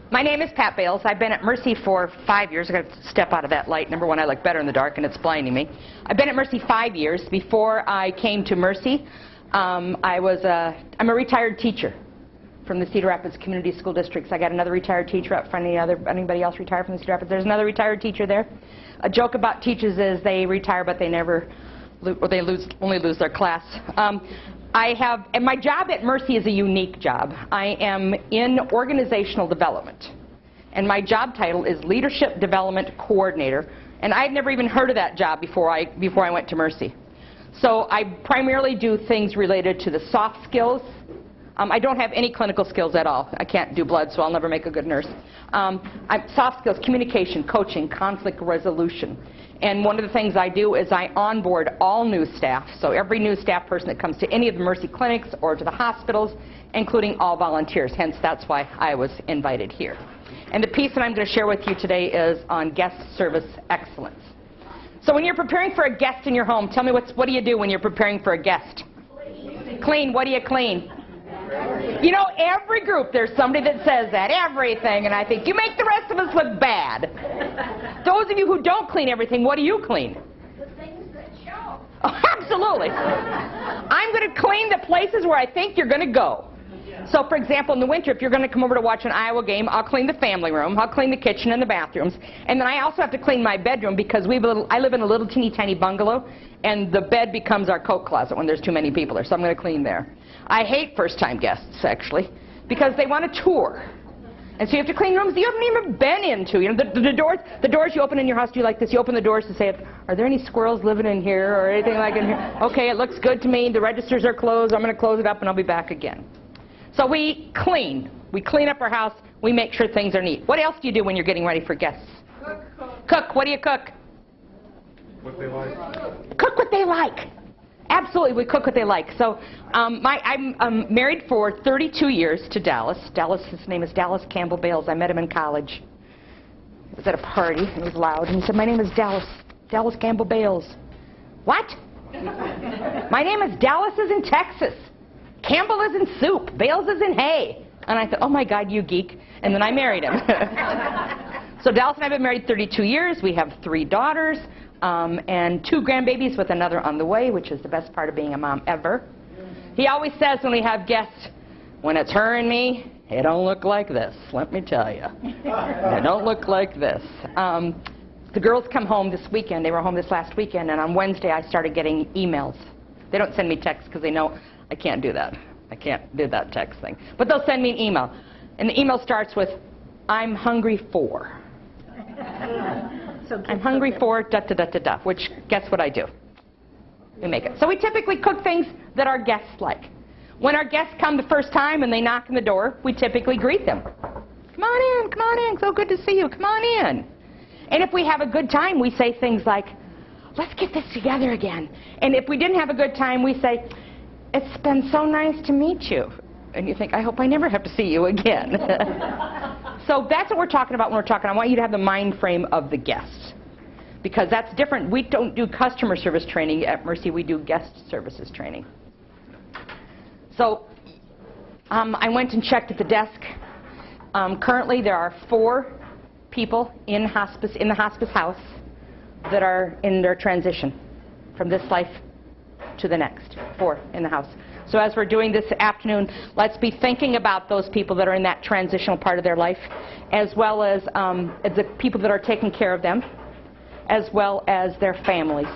My name is Pat Bayles. I've been at Mercy for 5 years. I've got to step out of that light. Number one, I look better in the dark, and it's blinding me. I've been at Mercy 5 years. Before I came to Mercy, I'm a retired teacher from the Cedar Rapids Community School Districts. I got another retired teacher up front. Anybody else retired from the Cedar Rapids? There's another retired teacher there. A joke about teachers is they retire, but they never, or they only lose their class. And my job at Mercy is a unique job. I am in organizational development, and my job title is Leadership Development Coordinator, and I'd never even heard of that job before I went to Mercy. So I primarily do things related to the soft skills. I don't have any clinical skills at all. I can't do blood, so I'll never make a good nurse. Soft skills, communication, coaching, conflict resolution. And one of the things I do is I onboard all new staff. So every new staff person that comes to any of the Mercy clinics or to the hospitals, including all volunteers. Hence, that's why I was invited here. And the piece that I'm going to share with you today is on guest service excellence. So when you're preparing for a guest in your home, tell me what do you do when you're preparing for a guest? Clean. What do you clean? You know, every group there's somebody that says that, everything, and I think you make the rest of us look bad. Those of you who don't clean everything, what do you clean? The things that show. Oh, absolutely. I'm going to clean the places where I think you're going to go. So, for example, in the winter, if you're going to come over to watch an Iowa game, I'll clean the family room, I'll clean the kitchen and the bathrooms, and then I also have to clean my bedroom because I live in a little teeny tiny bungalow, and the bed becomes our coat closet when there's too many people there, so I'm going to clean there. I hate first-time guests, actually, because they want a tour. And so you have to clean rooms that you haven't even been into. You know, the doors you open in your house, do you like this? You open the doors to say, are there any squirrels living in here or anything like in here? Okay, it looks good to me. The registers are closed. I'm going to close it up and I'll be back again. So we clean. We clean up our house. We make sure things are neat. What else do you do when you're getting ready for guests? Cook. What do you cook? What they like. Cook what they like. Absolutely, we cook what they like. So I'm married for 32 years to Dallas. His name is Dallas Campbell Bayles. I met him in college. It was at a party, and he was loud, and he said, my name is Dallas Campbell Bayles. What? My name is Dallas is in Texas. Campbell is in soup. Bayles is in hay. And I thought, oh my God, you geek. And then I married him. So Dallas and I have been married 32 years. We have 3 daughters. And 2 grandbabies with another on the way, which is the best part of being a mom ever. He always says when we have guests, when it's her and me, it don't look like this, let me tell you. It don't look like this. The girls come home this weekend. They were home this last weekend, and on Wednesday I started getting emails. They don't send me texts because they know I can't do that. I can't do that text thing. But they'll send me an email. And the email starts with, I'm hungry for. I'm hungry for da-da-da-da-da, which guess what I do? We make it. So we typically cook things that our guests like. When our guests come the first time and they knock on the door, we typically greet them. Come on in, so good to see you, come on in. And if we have a good time, we say things like, let's get this together again. And if we didn't have a good time, we say, it's been so nice to meet you. And you think, I hope I never have to see you again. So that's what we're talking about when we're talking. I want you to have the mind frame of the guest, because that's different. We don't do customer service training at Mercy. We do guest services training. So I went and checked at the desk. Currently, there are 4 people in the hospice house that are in their transition from this life to the next. 4 in the house. So as we're doing this afternoon, let's be thinking about those people that are in that transitional part of their life, as well as the people that are taking care of them, as well as their families.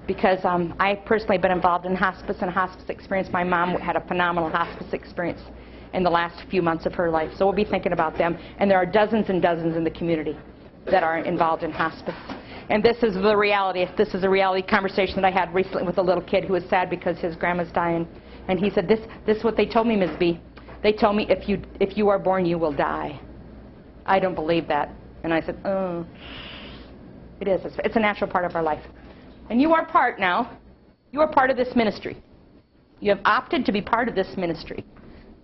Because I personally have been involved in hospice and hospice experience. My mom had a phenomenal hospice experience in the last few months of her life. So we'll be thinking about them. And there are dozens and dozens in the community that are involved in hospice. And this is the reality. This is a reality conversation that I had recently with a little kid who was sad because his grandma's dying. And he said, this is what they told me, Ms. B. They told me if you are born, you will die. I don't believe that. And I said, oh, it is. It's a natural part of our life. And you are part now. You are part of this ministry. You have opted to be part of this ministry.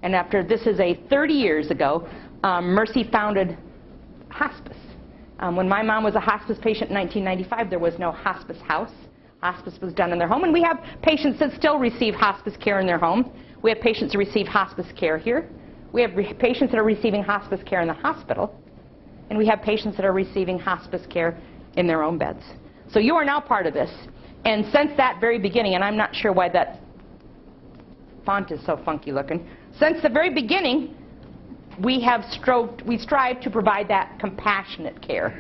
And after, this is 30 years ago, Mercy founded hospice. When my mom was a hospice patient in 1995, there was no hospice house. Hospice was done in their home, and we have patients that still receive hospice care in their home. We have patients who receive hospice care here. We have patients that are receiving hospice care in the hospital, and we have patients that are receiving hospice care in their own beds. So you are now part of this. And since that very beginning, and I'm not sure why that font is so funky looking, since the very beginning, we strive to provide that compassionate care.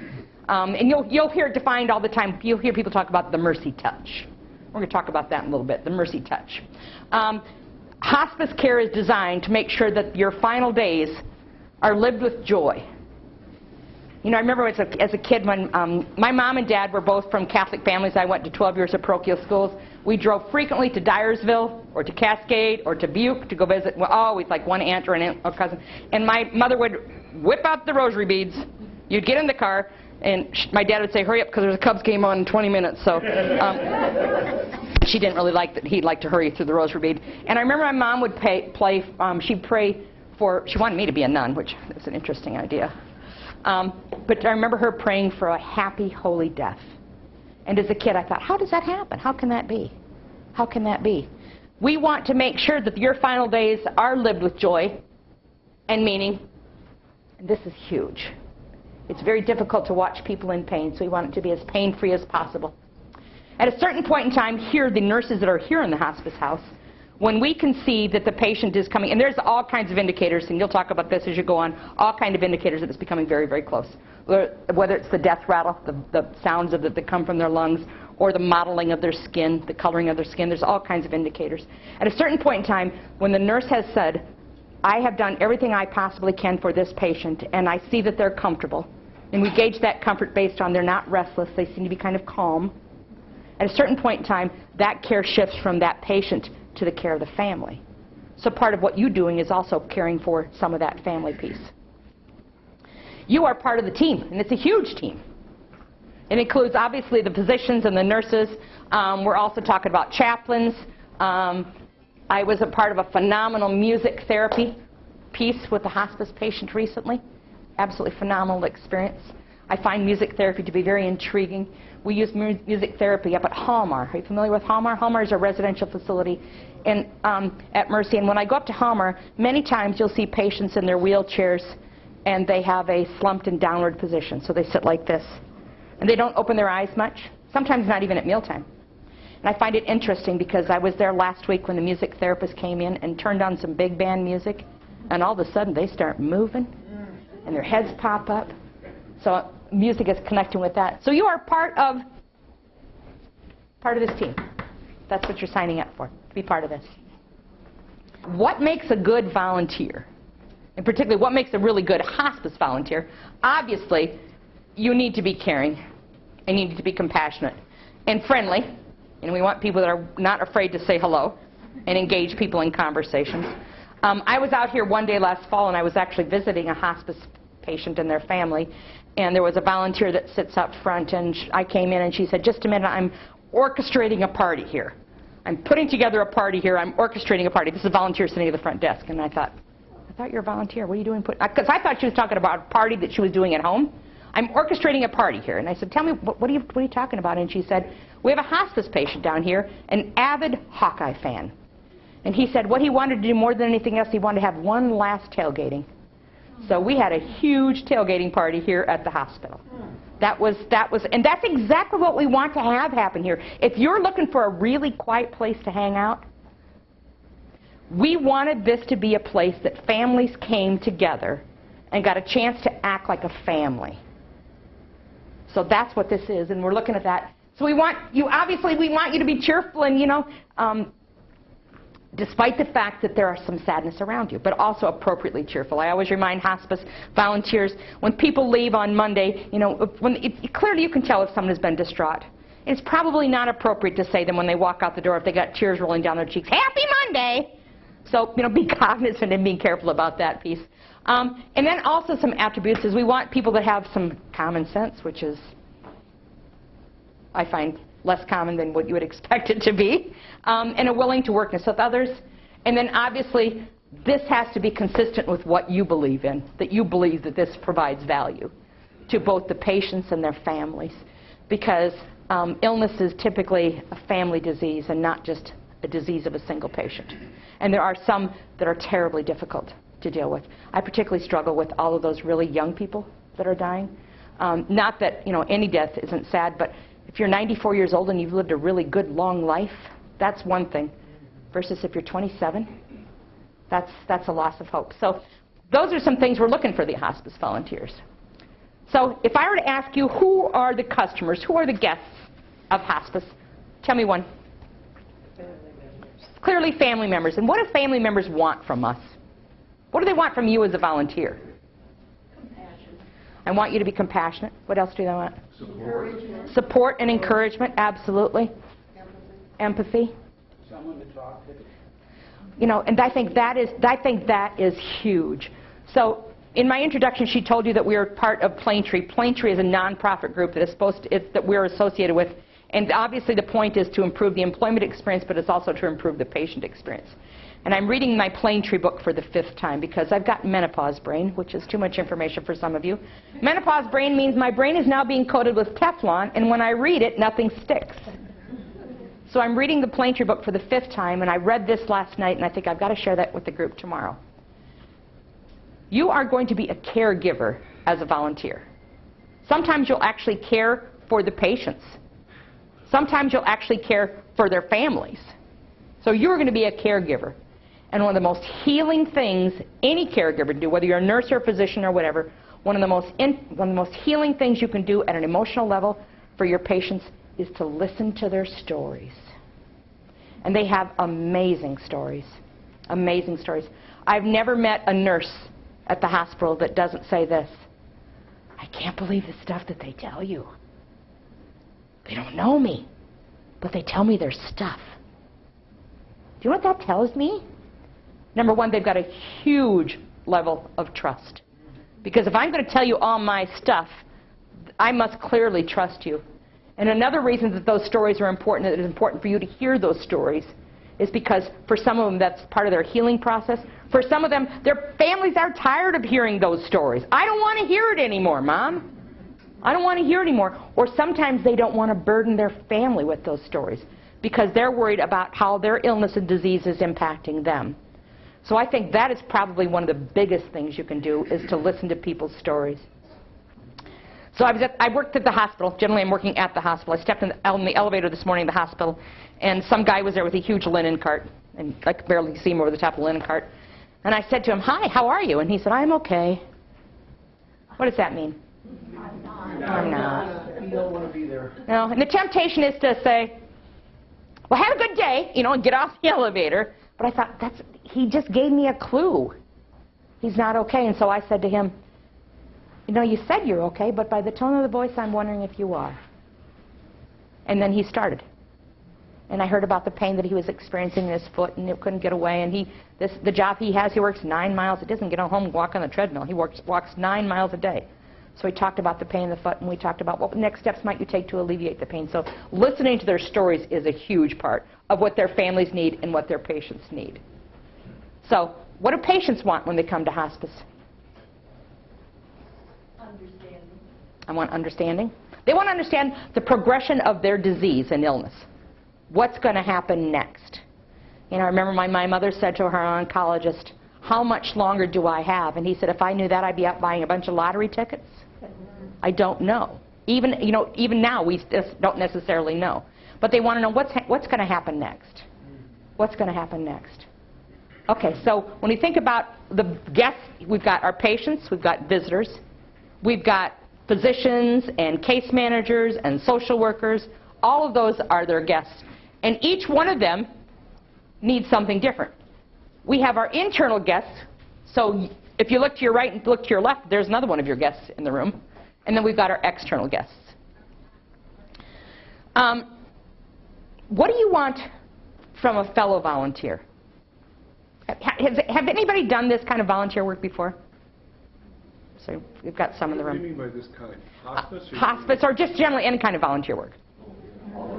And you'll hear it defined all the time. You'll hear people talk about the mercy touch. We're going to talk about that in a little bit, the mercy touch. Hospice care is designed to make sure that your final days are lived with joy. You know, I remember as a kid when my mom and dad were both from Catholic families. I went to 12 years of parochial schools. We drove frequently to Dyersville or to Cascade or to Butte to go visit, well, always like one aunt or an aunt or cousin. And my mother would whip out the rosary beads. You'd get in the car, and my dad would say, hurry up, because there's a Cubs game on in 20 minutes. So she didn't really like that. He'd like to hurry through the rosary bead. And I remember my mom would she'd pray for, she wanted me to be a nun, which is an interesting idea. But I remember her praying for a happy, holy death. And as a kid, I thought, how does that happen? How can that be? How can that be? We want to make sure that your final days are lived with joy and meaning. And this is huge. It's very difficult to watch people in pain, so we want it to be as pain-free as possible. At a certain point in time, here, the nurses that are here in the hospice house, when we can see that the patient is coming, and there's all kinds of indicators, and you'll talk about this as you go on, all kinds of indicators that it's becoming very, very close. Whether it's the death rattle, the sounds of that come from their lungs, or the modeling of their skin, the coloring of their skin, there's all kinds of indicators. At a certain point in time, when the nurse has said, I have done everything I possibly can for this patient, and I see that they're comfortable, and we gauge that comfort based on they're not restless, they seem to be kind of calm. At a certain point in time, that care shifts from that patient to the care of the family. So part of what you're doing is also caring for some of that family piece. You are part of the team, and it's a huge team. It includes, obviously, the physicians and the nurses. We're also talking about chaplains. I was a part of a phenomenal music therapy piece with a hospice patient recently. Absolutely phenomenal experience. I find music therapy to be very intriguing. We use music therapy up at Halmar. Are you familiar with Halmar? Halmar is a residential facility at Mercy. And when I go up to Halmar, many times you'll see patients in their wheelchairs, and they have a slumped and downward position. So they sit like this. And they don't open their eyes much, sometimes not even at mealtime. And I find it interesting because I was there last week when the music therapist came in and turned on some big band music, and all of a sudden they start moving, and their heads pop up. So music is connecting with that. So you are part of this team. That's what you're signing up for, to be part of this. What makes a good volunteer? And particularly, what makes a really good hospice volunteer? Obviously, you need to be caring, and you need to be compassionate and friendly. And we want people that are not afraid to say hello and engage people in conversations. I was out here one day last fall, and I was actually visiting a hospice patient and their family. And there was a volunteer that sits up front, and I came in, and she said, just a minute, I'm orchestrating a party here. I'm putting together a party here. I'm orchestrating a party. This is a volunteer sitting at the front desk. And I thought you're a volunteer. What are you doing? Because I thought she was talking about a party that she was doing at home. I'm orchestrating a party here. And I said, tell me, what are you talking about? And she said, we have a hospice patient down here, an avid Hawkeye fan. And he said what he wanted to do more than anything else, he wanted to have one last tailgating. So we had a huge tailgating party here at the hospital. And that's exactly what we want to have happen here. If you're looking for a really quiet place to hang out, we wanted this to be a place that families came together and got a chance to act like a family. So that's what this is, and we're looking at that. So we want you to be cheerful and, despite the fact that there are some sadness around you, but also appropriately cheerful. I always remind hospice volunteers, when people leave on Monday, clearly you can tell if someone has been distraught. It's probably not appropriate to say them when they walk out the door, if they got tears rolling down their cheeks, Happy Monday! So, be cognizant and being careful about that piece. And then also some attributes is we want people that have some common sense, which is, I find, less common than what you would expect it to be, and a willing to work with others. And then obviously, this has to be consistent with what you believe in, that you believe that this provides value to both the patients and their families, because illness is typically a family disease and not just a disease of a single patient. And there are some that are terribly difficult to deal with. I particularly struggle with all of those really young people that are dying. Not that, any death isn't sad, but if you're 94 years old and you've lived a really good, long life, that's one thing. Versus if you're 27, that's a loss of hope. So those are some things we're looking for the hospice volunteers. So if I were to ask you, who are the customers, who are the guests of hospice? Tell me one. Clearly family members. And what do family members want from us? What do they want from you as a volunteer? Compassion. I want you to be compassionate. What else do they want? Encouragement. Support and encouragement, absolutely. Empathy. Someone to talk to. And I think that is huge. So in my introduction, she told you that we are part of Plaintree. Plaintree is a nonprofit group that we're associated with. And obviously the point is to improve the employment experience, but it's also to improve the patient experience. And I'm reading my Plaintree book for the 5th time because I've got menopause brain, which is too much information for some of you. Menopause brain means my brain is now being coated with Teflon, and when I read it, nothing sticks. So I'm reading the Plaintree book for the 5th time, and I read this last night, and I think I've got to share that with the group tomorrow. You are going to be a caregiver as a volunteer. Sometimes you'll actually care for the patients. Sometimes you'll actually care for their families. So you're going to be a caregiver. And one of the most healing things any caregiver can do, whether you're a nurse or a physician or whatever, one of the most healing things you can do at an emotional level for your patients is to listen to their stories. And they have amazing stories. Amazing stories. I've never met a nurse at the hospital that doesn't say this: I can't believe the stuff that they tell you. They don't know me, but they tell me their stuff. Do you know what that tells me? Number one, they've got a huge level of trust. Because if I'm going to tell you all my stuff, I must clearly trust you. And another reason that those stories are important, that it's important for you to hear those stories, is because for some of them that's part of their healing process. For some of them, their families are tired of hearing those stories. I don't want to hear it anymore, Mom. I don't want to hear it anymore. Or sometimes they don't want to burden their family with those stories because they're worried about how their illness and disease is impacting them. So I think that is probably one of the biggest things you can do, is to listen to people's stories. So I worked at the hospital. Generally, I'm working at the hospital. I stepped in the elevator this morning at the hospital, and some guy was there with a huge linen cart, and I could barely see him over the top of the linen cart. And I said to him, "Hi, how are you?" And he said, "I'm okay." What does that mean? I'm not. You don't want to be there. No, and the temptation is to say, "Well, have a good day," and get off the elevator. But I thought, he just gave me a clue. He's not okay. And so I said to him, "You said you're okay, but by the tone of the voice, I'm wondering if you are." And then he started. And I heard about the pain that he was experiencing in his foot, and it couldn't get away. And the job he has, he works 9 miles. He doesn't get home and walk on the treadmill. He walks 9 miles a day. So we talked about the pain in the foot, and we talked about what next steps might you take to alleviate the pain. So listening to their stories is a huge part of what their families need and what their patients need. So what do patients want when they come to hospice? Understanding. I want understanding. They want to understand the progression of their disease and illness. What's going to happen next? I remember my mother said to her oncologist, "How much longer do I have?" And he said, "If I knew that, I'd be out buying a bunch of lottery tickets." I don't know. Even now, we just don't necessarily know. But they want to know what's going to happen next. What's going to happen next? Okay, so when you think about the guests, we've got our patients, we've got visitors, we've got physicians and case managers and social workers. All of those are their guests. And each one of them needs something different. We have our internal guests. So if you look to your right and look to your left, there's another one of your guests in the room. And then we've got our external guests. What do you want from a fellow volunteer? Have anybody done this kind of volunteer work before? So we've got some in the room. What do you mean by this kind? Hospice? Hospice, or just generally any kind of volunteer work?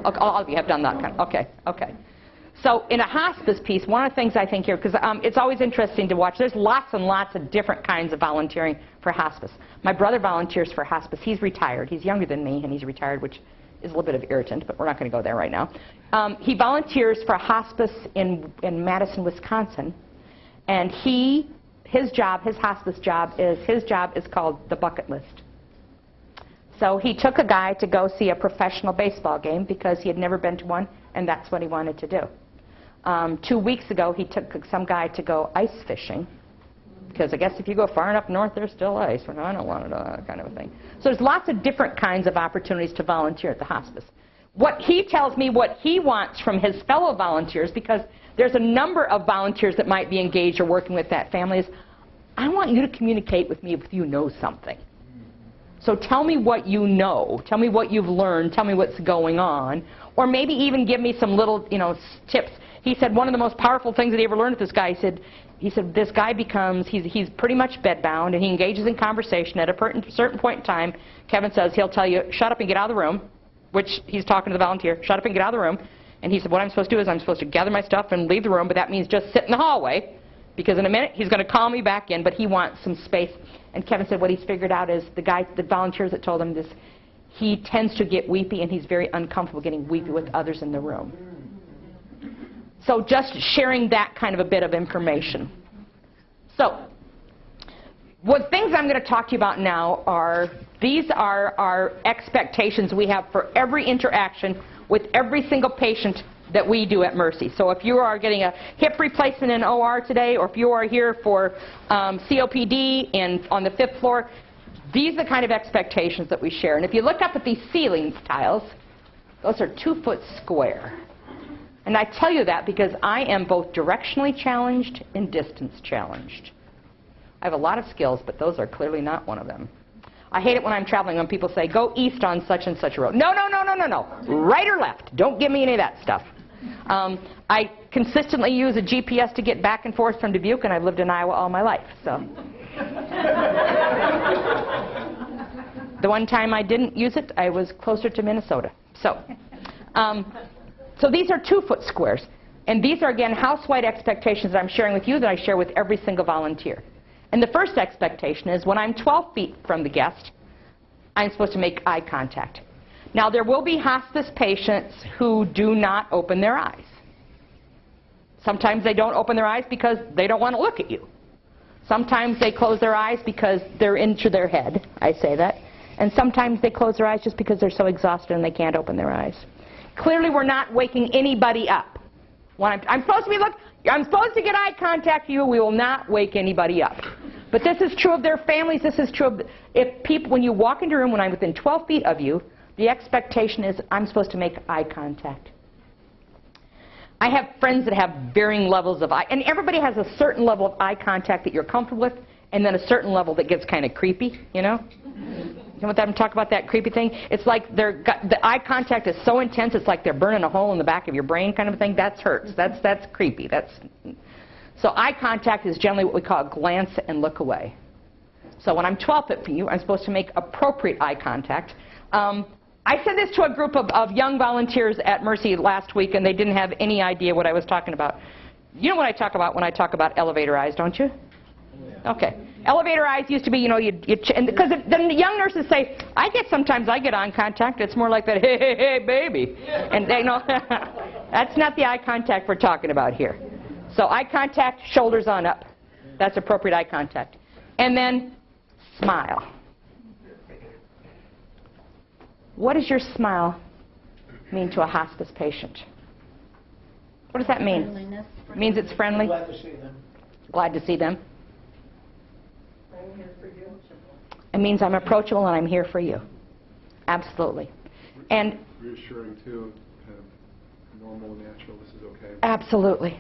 Okay, all of you have done that kind. Okay. So in a hospice piece, one of the things I think here, because it's always interesting to watch, there's lots and lots of different kinds of volunteering for hospice. My brother volunteers for hospice. He's retired. He's younger than me, and he's retired, which is a little bit of irritant, but we're not going to go there right now. He volunteers for a hospice in Madison, Wisconsin, and his hospice job is called the bucket list. So he took a guy to go see a professional baseball game because he had never been to one, and that's what he wanted to do. 2 weeks ago, he took some guy to go ice fishing, because I guess if you go far enough north, there's still ice. Well, I don't want to do that kind of a thing. So there's lots of different kinds of opportunities to volunteer at the hospice. What he tells me what he wants from his fellow volunteers, because there's a number of volunteers that might be engaged or working with that family, is I want you to communicate with me if you know something. So tell me what you know. Tell me what you've learned. Tell me what's going on. Or maybe even give me some little, tips. He said one of the most powerful things that he ever learned with this guy, he said this guy becomes, he's pretty much bedbound, and he engages in conversation. At a certain point in time, Kevin says he'll tell you, shut up and get out of the room, which he's talking to the volunteer, shut up and get out of the room. And he said, what I'm supposed to do is I'm supposed to gather my stuff and leave the room, but that means just sit in the hallway, because in a minute he's going to call me back in, but he wants some space. And Kevin said what he's figured out is the volunteers that told him this, he tends to get weepy, and he's very uncomfortable getting weepy with others in the room. So just sharing that kind of a bit of information. So what things I'm going to talk to you about now are, these are our expectations we have for every interaction with every single patient that we do at Mercy. So if you are getting a hip replacement in OR today, or if you are here for COPD and on the 5th floor, these are the kind of expectations that we share. And if you look up at these ceiling tiles, those are 2 foot square. And I tell you that because I am both directionally challenged and distance challenged. I have a lot of skills, but those are clearly not one of them. I hate it when I'm traveling when people say, go east on such and such a road. No, no, no, no, no, no. Right or left. Don't give me any of that stuff. I consistently use a GPS to get back and forth from Dubuque, and I've lived in Iowa all my life. So the one time I didn't use it, I was closer to Minnesota. So these are 2 foot squares. And these are, again, house-wide expectations that I'm sharing with you that I share with every single volunteer. And the first expectation is when I'm 12 feet from the guest, I'm supposed to make eye contact. Now, there will be hospice patients who do not open their eyes. Sometimes they don't open their eyes because they don't want to look at you. Sometimes they close their eyes because they're into their head. I say that. And sometimes they close their eyes just because they're so exhausted and they can't open their eyes. Clearly, we're not waking anybody up. When I'm supposed to get eye contact with you. We will not wake anybody up. But this is true of their families. This is true of when you walk into a room when I'm within 12 feet of you, the expectation is I'm supposed to make eye contact. I have friends that have varying levels of eye, and everybody has a certain level of eye contact that you're comfortable with, and then a certain level that gets kind of creepy, You know what I'm talking about, that creepy thing? It's like the eye contact is so intense, it's like they're burning a hole in the back of your brain kind of thing. That hurts. That's creepy. So eye contact is generally what we call glance and look away. So when I'm 12 feet from you, I'm supposed to make appropriate eye contact. I said this to a group of young volunteers at Mercy last week, and they didn't have any idea what I was talking about. You know what I talk about when I talk about elevator eyes, don't you? Okay. Elevator eyes used to be, because the young nurses say, sometimes I get eye contact. It's more like that, hey, hey, hey, baby. And that's not the eye contact we're talking about here. So eye contact, shoulders on up. That's appropriate eye contact. And then smile. What does your smile mean to a hospice patient? What does that mean? Friendliness. It means it's friendly? Glad to see them. Glad to see them. I'm here for you. It means I'm approachable and I'm here for you. Absolutely. And Reassuring too, kind of normal, natural, this is okay. absolutely.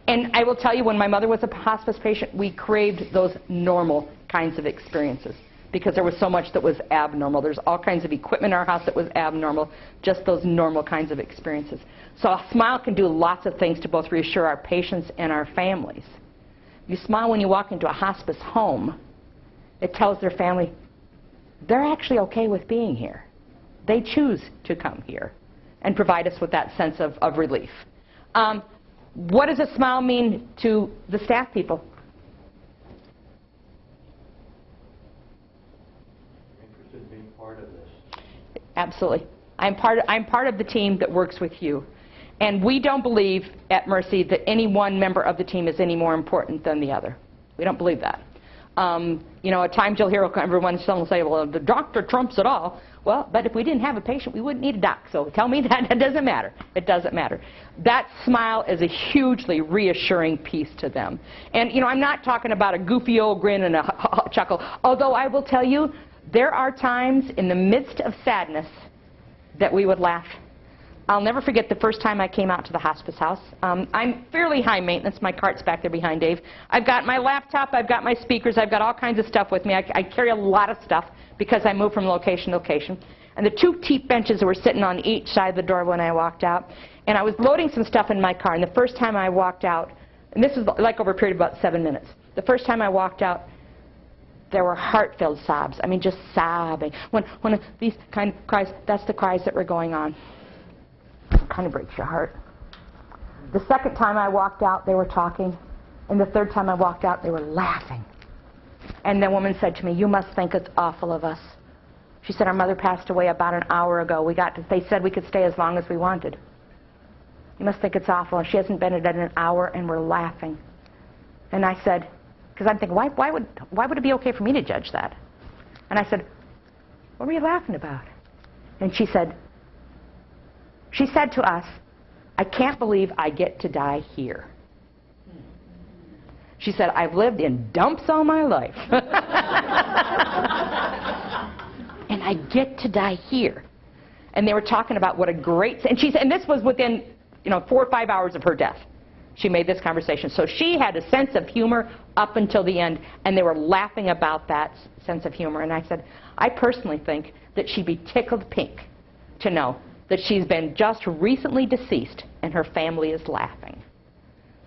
And I will tell you, when my mother was a hospice patient, we craved those normal kinds of experiences because there was so much that was abnormal. There's all kinds of equipment in our house that was abnormal, just those normal kinds of experiences. So a smile can do lots of things to both reassure our patients and our families. You smile when you walk into a hospice home, it tells their family, they're actually okay with being here. They choose to come here and provide us with that sense of relief. What does a smile mean to the staff people? Interested in being part of this. Absolutely. I'm part of the team that works with you. And we don't believe at Mercy that any one member of the team is any more important than the other. We don't believe that. You know, at times you'll hear everyone say, well, the doctor trumps it all. Well, but if we didn't have a patient, we wouldn't need a doc. So tell me that. It doesn't matter. It doesn't matter. That smile is a hugely reassuring piece to them. And, you know, I'm not talking about a goofy old grin and a chuckle. Although I will tell you, there are times in the midst of sadness that we would laugh. I'll never forget the first time I came out to the hospice house. I'm fairly high maintenance. My cart's back there behind Dave. I've got my laptop, I've got my speakers, I've got all kinds of stuff with me. I carry a lot of stuff because I move from location to location. And the 2 teak benches were sitting on each side of the door when I walked out. And I was loading some stuff in my car, and the first time I walked out, and this was like over a period of about 7 minutes, the first time I walked out, there were heart-filled sobs. I mean, just sobbing. When these kind of cries, that's the cries that were going on. It kind of breaks your heart. The second time I walked out, they were talking. And the third time I walked out, they were laughing. And the woman said to me, you must think it's awful of us. She said, our mother passed away about an hour ago. They said we could stay as long as we wanted. You must think it's awful. She hasn't been in an hour, and we're laughing. And I said, because I'm thinking, why would it be okay for me to judge that? And I said, what were you laughing about? And she said to us, I can't believe I get to die here. She said, I've lived in dumps all my life. And I get to die here. And they were talking about what a great... And she said, and this was within 4 or 5 hours of her death. She made this conversation. So she had a sense of humor up until the end, and they were laughing about that sense of humor. And I said, I personally think that she'd be tickled pink to know that she's been just recently deceased and her family is laughing.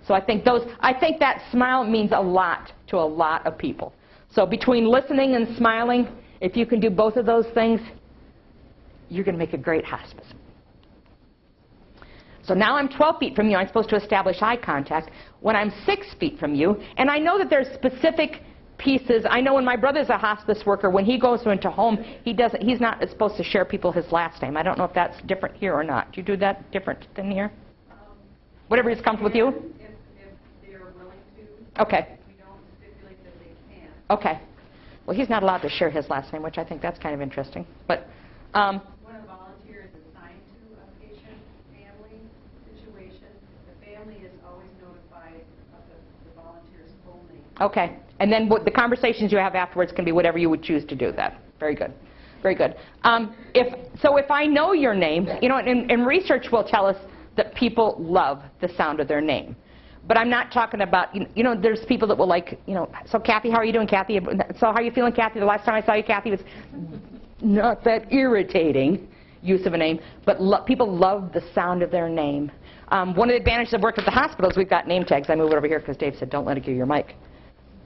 So I think that smile means a lot to a lot of people. So between listening and smiling, if you can do both of those things, you're going to make a great hospice. So now I'm 12 feet from you. I'm supposed to establish eye contact. When I'm 6 feet from you, and I know that there's specific pieces. I know when my brother's a hospice worker, when he goes into home, he's not supposed to share people his last name. I don't know if that's different here or not. Do you do that different than here? Whatever is comfortable with you? If they're willing to. Okay. We don't stipulate that they can. Okay. Well, he's not allowed to share his last name, which I think that's kind of interesting. But When a volunteer is assigned to a patient family situation, the family is always notified of the volunteer's full name. okay. And then the conversations you have afterwards can be whatever you would choose to do that. Very good. Very good. If I know your name, and research will tell us that people love the sound of their name. But I'm not talking about, there's people that will so Kathy, how are you doing, Kathy? So how are you feeling, Kathy? The last time I saw you, Kathy, was not that irritating use of a name, but people love the sound of their name. One of the advantages of working at the hospital is we've got name tags. I moved it over here because Dave said, don't let it get your mic.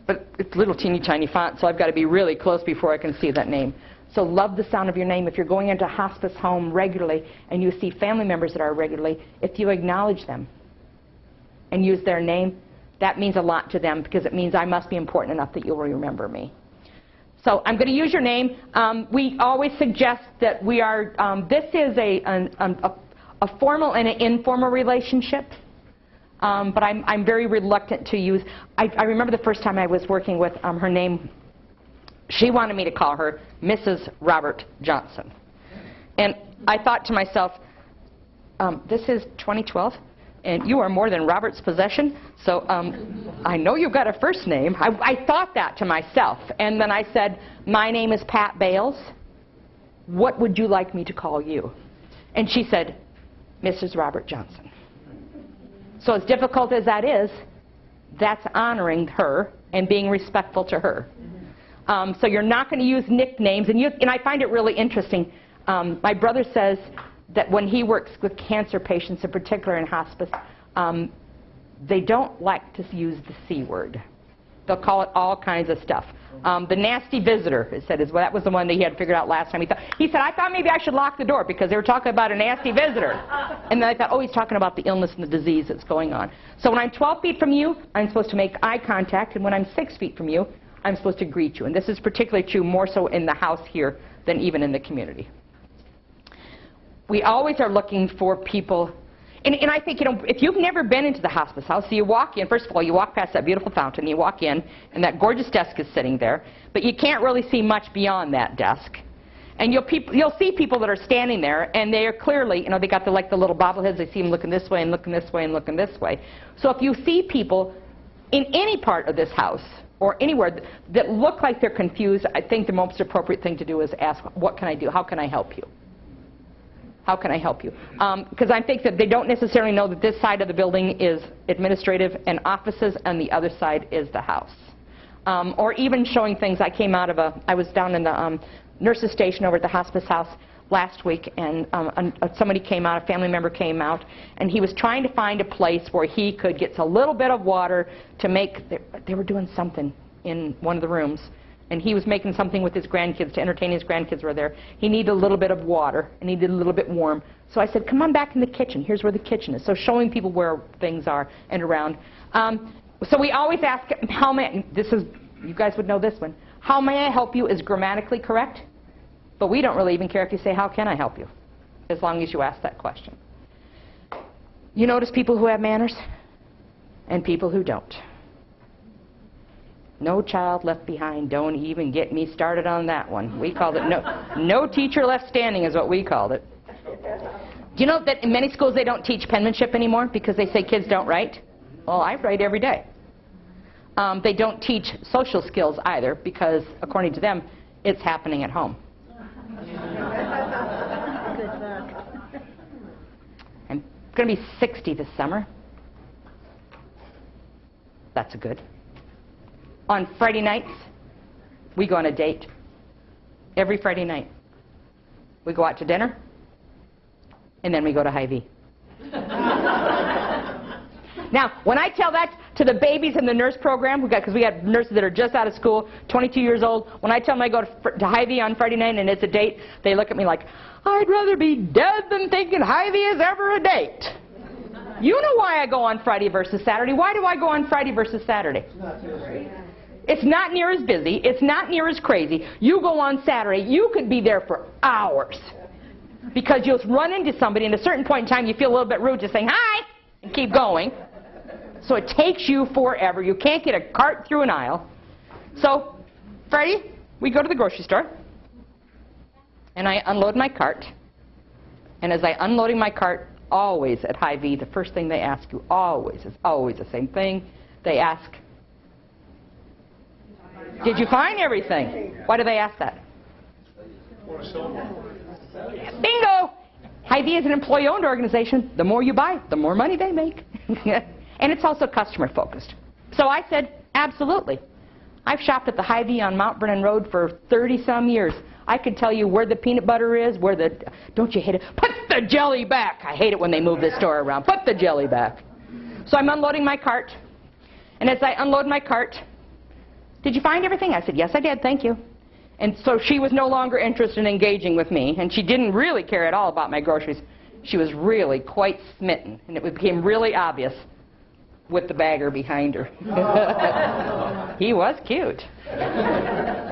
But it's little teeny tiny font, so I've got to be really close before I can see that name. So love the sound of your name. If you're going into a hospice home regularly and you see family members that are regularly, if you acknowledge them and use their name, that means a lot to them because it means I must be important enough that you'll remember me. So I'm going to use your name. We always suggest that we are, this is a formal and an informal relationship. But I'm very reluctant to use, I remember the first time I was working with her name, she wanted me to call her Mrs. Robert Johnson. And I thought to myself, this is 2012, and you are more than Robert's possession, so I know you've got a first name. I thought that to myself. And then I said, my name is Pat Bayles. What would you like me to call you? And she said, Mrs. Robert Johnson. So as difficult as that is, that's honoring her and being respectful to her. So you're not going to use nicknames. And I find it really interesting. My brother says that when he works with cancer patients, in particular in hospice, they don't like to use the C word. They'll call it all kinds of stuff. The nasty visitor, that was the one that he had figured out last time. He said, I thought maybe I should lock the door because they were talking about a nasty visitor. And then I thought, oh, he's talking about the illness and the disease that's going on. So when I'm 12 feet from you, I'm supposed to make eye contact. And when I'm 6 feet from you, I'm supposed to greet you. And this is particularly true more so in the house here than even in the community. We always are looking for people. And I think, you know, if you've never been into the hospice house, so you walk in, first of all, you walk past that beautiful fountain, you walk in, and that gorgeous desk is sitting there, but you can't really see much beyond that desk. And you'll see people that are standing there, and they are clearly, you know, they got the, like the little bobbleheads, they see them looking this way and looking this way and looking this way. So if you see people in any part of this house, or anywhere, that look like they're confused, I think the most appropriate thing to do is ask, what can I do? How can I help you? How can I help you? Because I think that they don't necessarily know that this side of the building is administrative and offices, and the other side is the house. Or even showing things. I was down in the nurses station over at the hospice house last week, and somebody came out, a family member came out, and he was trying to find a place where he could get a little bit of water to make, they were doing something in one of the rooms, and he was making something with his grandkids, to entertain his grandkids were there. He needed a little bit of water, and he needed a little bit warm. So I said, come on back in the kitchen. Here's where the kitchen is. So showing people where things are and around. So we always ask, you guys would know this one, how may I help you is grammatically correct, but we don't really even care if you say, how can I help you, as long as you ask that question. You notice people who have manners and people who don't. No child left behind. Don't even get me started on that one. We called it no teacher left standing is what we called it. Do you know that in many schools they don't teach penmanship anymore because they say kids don't write? Well, I write every day. They don't teach social skills either because, according to them, it's happening at home. I'm going to be 60 this summer. That's a good. On Friday nights, we go on a date. Every Friday night. We go out to dinner, and then we go to Hy-Vee. Now, when I tell that to the babies in the nurse program, because we got nurses that are just out of school, 22 years old, when I tell them I go to Hy-Vee on Friday night and it's a date, they look at me like, I'd rather be dead than thinking Hy-Vee is ever a date. You know why I go on Friday versus Saturday. Why do I go on Friday versus Saturday? It's not near as busy. It's not near as crazy. You go on Saturday, you could be there for hours because you'll run into somebody, and at a certain point in time you feel a little bit rude just saying hi and keep going. So it takes you forever. You can't get a cart through an aisle. So Friday, we go to the grocery store, and I unload my cart. And as I unloading my cart, always at Hy-Vee, the first thing they ask you is always the same thing. They ask, did you find everything? Why do they ask that? Bingo! Hy-Vee is an employee-owned organization. The more you buy, the more money they make. And it's also customer-focused. So I said, absolutely. I've shopped at the Hy-Vee on Mount Vernon Road for 30-some years. I could tell you where the peanut butter is, don't you hate it? Put the jelly back! I hate it when they move the store around. Put the jelly back. So I'm unloading my cart. And as I unload my cart, did you find everything? I said, yes, I did, thank you. And so she was no longer interested in engaging with me, and she didn't really care at all about my groceries. She was really quite smitten, and it became really obvious with the bagger behind her. He was cute.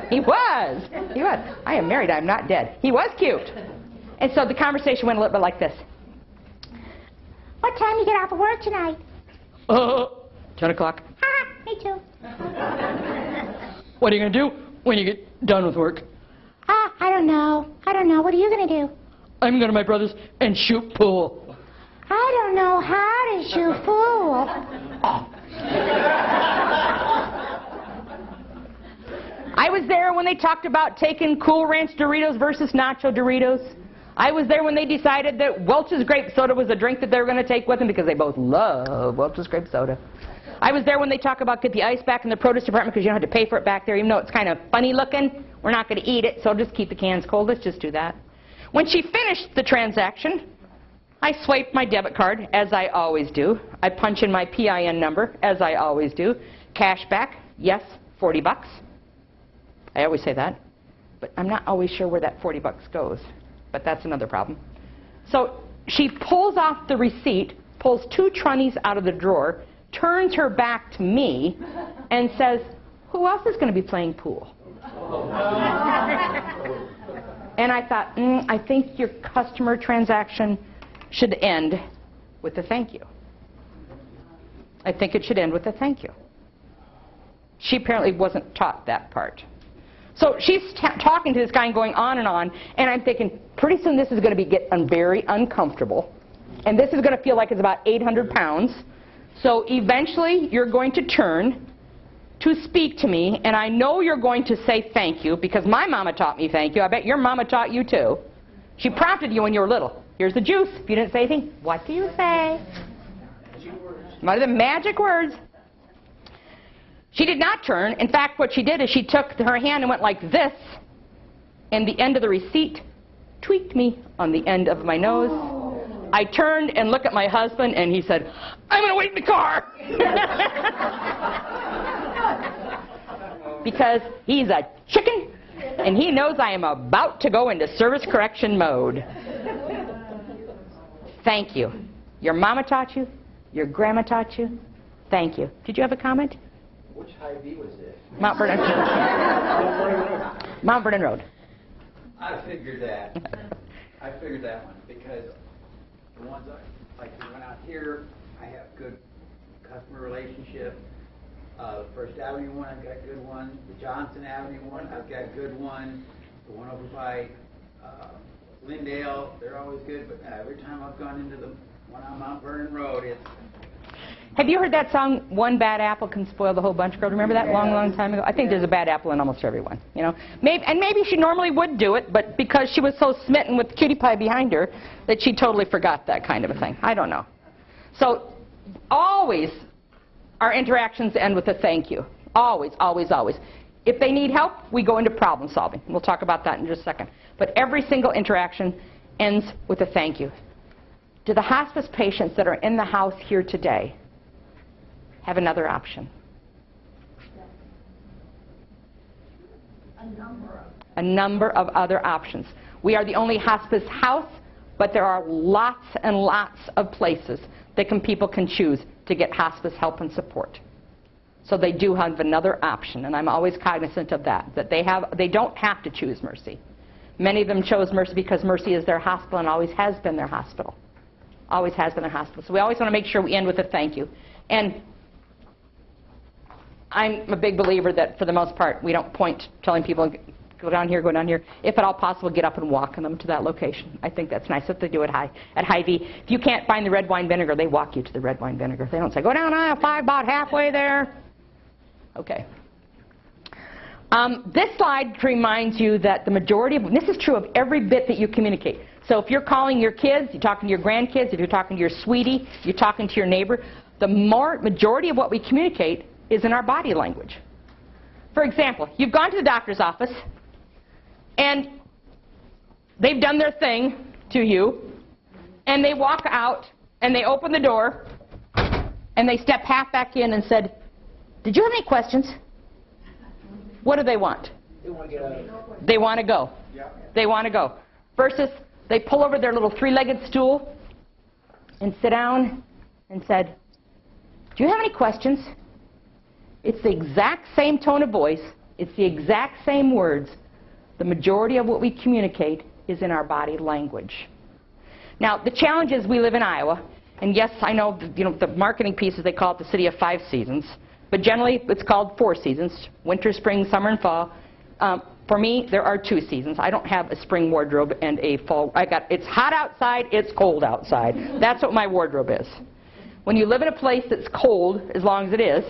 He was. I am married, I'm not dead. He was cute. And so the conversation went a little bit like this. What time you get off of work tonight? 10 o'clock. Ha, me too. What are you going to do when you get done with work? I don't know. What are you going to do? I'm going to my brother's and shoot pool. I don't know how to shoot pool. I was there when they talked about taking Cool Ranch Doritos versus Nacho Doritos. I was there when they decided that Welch's grape soda was a drink that they were going to take with them because they both love Welch's grape soda. I was there when they talk about get the ice back in the produce department because you don't have to pay for it back there, even though it's kind of funny looking. We're not going to eat it, so just keep the cans cold. Let's just do that. When she finished the transaction, I swiped my debit card, as I always do. I punch in my PIN number, as I always do. Cash back, yes, 40 bucks. I always say that. But I'm not always sure where that 40 bucks goes. But that's another problem. So she pulls off the receipt, pulls 2 trunnies out of the drawer, turns her back to me, and says, who else is going to be playing pool? And I thought, I think your customer transaction should end with a thank you. I think it should end with a thank you. She apparently wasn't taught that part. So she's talking to this guy and going on, and I'm thinking, pretty soon this is going to get very uncomfortable, and this is going to feel like it's about 800 pounds. So eventually you're going to turn to speak to me, and I know you're going to say thank you, because my mama taught me thank you. I bet your mama taught you too. She prompted you when you were little. Here's the juice. If you didn't say anything, what do you say? What are the magic words? She did not turn. In fact, what she did is she took her hand and went like this, and the end of the receipt tweaked me on the end of my nose. I turned and looked at my husband, and he said, "I'm going to wait in the car." Because he's a chicken, and he knows I am about to go into service correction mode. Thank you. Your mama taught you. Your grandma taught you. Thank you. Did you have a comment? Which Hy-Vee was this? Mount Vernon. Mount Vernon Road. I figured that. I figured that one because the ones like the one out here, I have good customer relationship. The First Avenue one, I've got a good one. The Johnson Avenue one, I've got a good one. The one over by Lindale, they're always good. But every time I've gone into the one on Mount Vernon Road, it's... Have you heard that song, "One Bad Apple Can Spoil the Whole Bunch," girl? Remember that long time ago? I think there's a bad apple in almost everyone, you know. Maybe she normally would do it, but because she was so smitten with Cutie Pie behind her that she totally forgot that kind of a thing. I don't know. So always our interactions end with a thank you. Always, always, always. If they need help, we go into problem solving. We'll talk about that in just a second. But every single interaction ends with a thank you. Do the hospice patients that are in the house here today have another option? A number of other options. We are the only hospice house, but there are lots and lots of places that people can choose to get hospice help and support. So they do have another option, and I'm always cognizant of that they don't have to choose Mercy. Many of them chose Mercy because Mercy is their hospital and always has been their hospital. Always has been their hospital. So we always want to make sure we end with a thank you. And I'm a big believer that, for the most part, we don't point telling people, go down here, go down here. If at all possible, get up and walk them to that location. I think that's nice that they do it at Hy-Vee. If you can't find the red wine vinegar, they walk you to the red wine vinegar. They don't say, go down aisle 5, about halfway there. Okay. This slide reminds you that the majority of, this is true of every bit that you communicate. So if you're calling your kids, you're talking to your grandkids, if you're talking to your sweetie, you're talking to your neighbor, the majority of what we communicate is in our body language. For example, you've gone to the doctor's office, and they've done their thing to you, and they walk out, and they open the door, and they step half back in and said, "Did you have any questions?" What do they want? They want to get out of there. They want to go. Yeah. They want to go. Versus they pull over their little three-legged stool and sit down and said, "Do you have any questions?" It's the exact same tone of voice. It's the exact same words. The majority of what we communicate is in our body language. Now, the challenge is we live in Iowa, and yes, I know, the marketing pieces, they call it the city of 5 seasons, but generally it's called 4 seasons: winter, spring, summer, and fall. For me, there are 2 seasons. I don't have a spring wardrobe and a fall. It's hot outside, it's cold outside. That's what my wardrobe is. When you live in a place that's cold, as long as it is,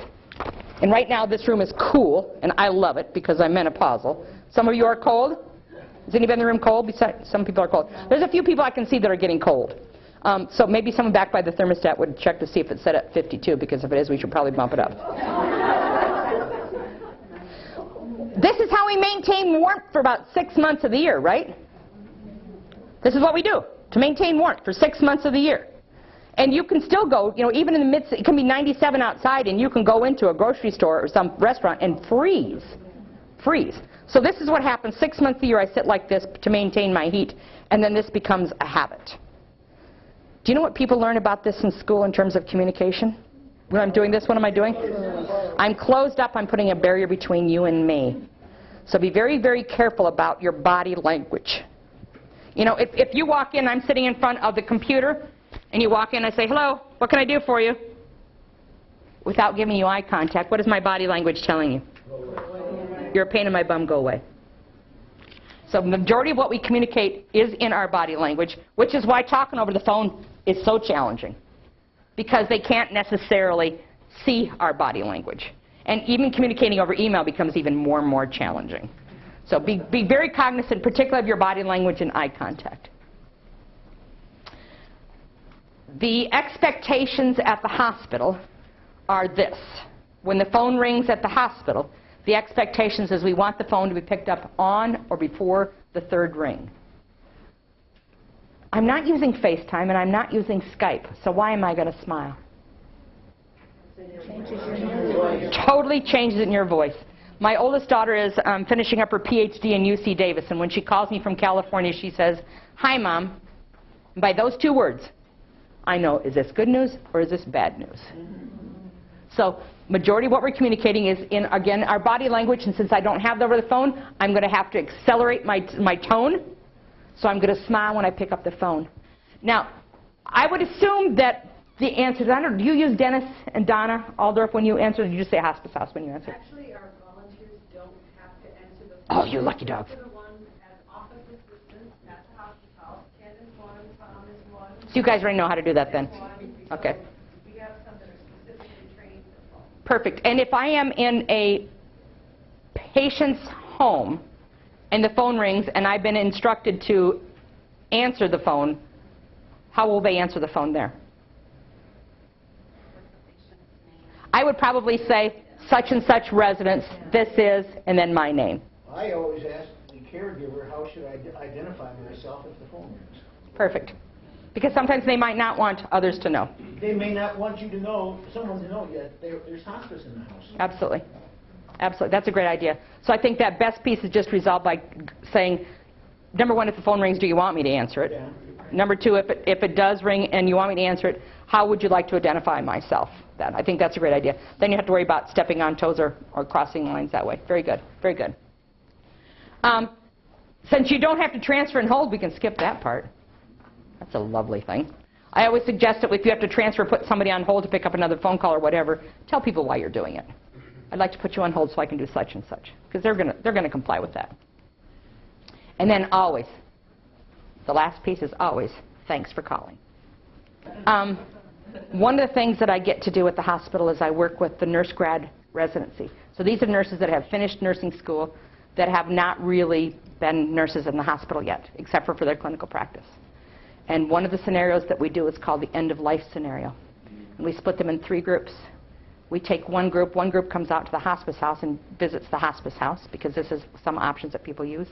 and right now this room is cool, and I love it because I'm menopausal. Some of you are cold? Is anybody in the room cold? Besides, some people are cold. There's a few people I can see that are getting cold. So maybe someone back by the thermostat would check to see if it's set at 52, because if it is, we should probably bump it up. This is how we maintain warmth for about 6 months of the year, right? This is what we do to maintain warmth for 6 months of the year. And you can still go, even in the midst, it can be 97 outside, and you can go into a grocery store or some restaurant and freeze. Freeze. So this is what happens 6 months a year. I sit like this to maintain my heat, and then this becomes a habit. Do you know what people learn about this in school in terms of communication? When I'm doing this, what am I doing? I'm closed up. I'm putting a barrier between you and me. So be very, very careful about your body language. If you walk in, I'm sitting in front of the computer, and you walk in and I say, hello, what can I do for you? Without giving you eye contact, what is my body language telling you? You're a pain in my bum, go away. So the majority of what we communicate is in our body language, which is why talking over the phone is so challenging, because they can't necessarily see our body language. And even communicating over email becomes even more and more challenging. So be very cognizant, particularly of your body language and eye contact. The expectations at the hospital are this. When the phone rings at the hospital, the expectations is we want the phone to be picked up on or before the third ring. I'm not using FaceTime and I'm not using Skype, so why am I going to smile? Totally changes it in your voice. My oldest daughter is finishing up her PhD in UC Davis, and when she calls me from California, she says, hi, Mom. And by those two words, I know, is this good news or is this bad news? So majority of what we're communicating is in, again, our body language, and since I don't have that over the phone, I'm going to have to accelerate my tone, so I'm going to smile when I pick up the phone. Now, I would assume that the answer, I don't know, do you use Dennis and Donna Aldorf when you answer, or do you just say hospice house when you answer? Actually, our volunteers don't have to answer the phone. Oh, you lucky dogs. They're the ones as office assistants at the hospice house. Ken is one, Tom is one. So you guys already know how to do that then? Okay. We have some that are specifically trained for phone. Perfect. And if I am in a patient's home and the phone rings and I've been instructed to answer the phone, how will they answer the phone there? I would probably say, such and such residence, this is, and then my name. I always ask the caregiver, how should I identify myself if the phone rings? Perfect. Because sometimes they might not want others to know. They may not want you to know, someone to know yet there's hospice in the house. Absolutely. Absolutely. That's a great idea. So I think that best piece is just resolved by saying, number one, if the phone rings, do you want me to answer it? Yeah. Number two, if it does ring and you want me to answer it, how would you like to identify myself? I think that's a great idea. Then you have to worry about stepping on toes or crossing lines that way. Very good. Very good. Since you don't have to transfer and hold, we can skip that part. That's a lovely thing. I always suggest that if you have to transfer, put somebody on hold to pick up another phone call or whatever, tell people why you're doing it. I'd like to put you on hold so I can do such and such, because they're going to comply with that. And then always, the last piece is always, thanks for calling. One of the things that I get to do at the hospital is I work with the nurse grad residency. So these are nurses that have finished nursing school that have not really been nurses in the hospital yet, except for their clinical practice. And one of the scenarios that we do is called the end-of-life scenario. And we split them in 3 groups. We take one group comes out to the hospice house and visits the hospice house, because this is some options that people use.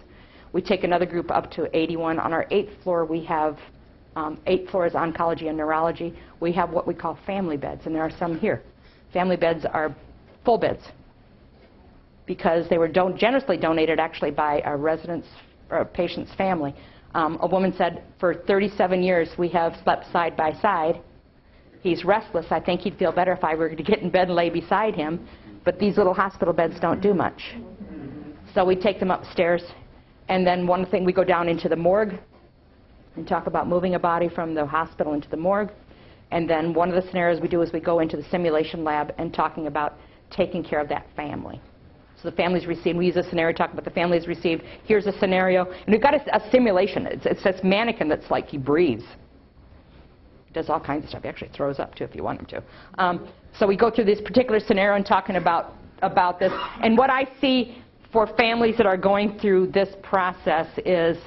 We take another group up to 81. On our 8th floor, we have 8th floor is oncology and neurology. We have what we call family beds, and there are some here. Family beds are full beds, because they were generously donated actually by a resident's or a patient's family. A woman said, for 37 years we have slept side by side. He's restless. I think he'd feel better if I were to get in bed and lay beside him, but these little hospital beds don't do much. So we take them upstairs, and then one thing, we go down into the morgue and talk about moving a body from the hospital into the morgue. And then one of the scenarios we do is we go into the simulation lab and talking about taking care of that family. So the family's received, we use a scenario, talk about the family's received, here's a scenario, and we've got a simulation. It's this mannequin that's like he breathes. He does all kinds of stuff. He actually throws up too if you want him to. So we go through this particular scenario and talking about this. And what I see for families that are going through this process is,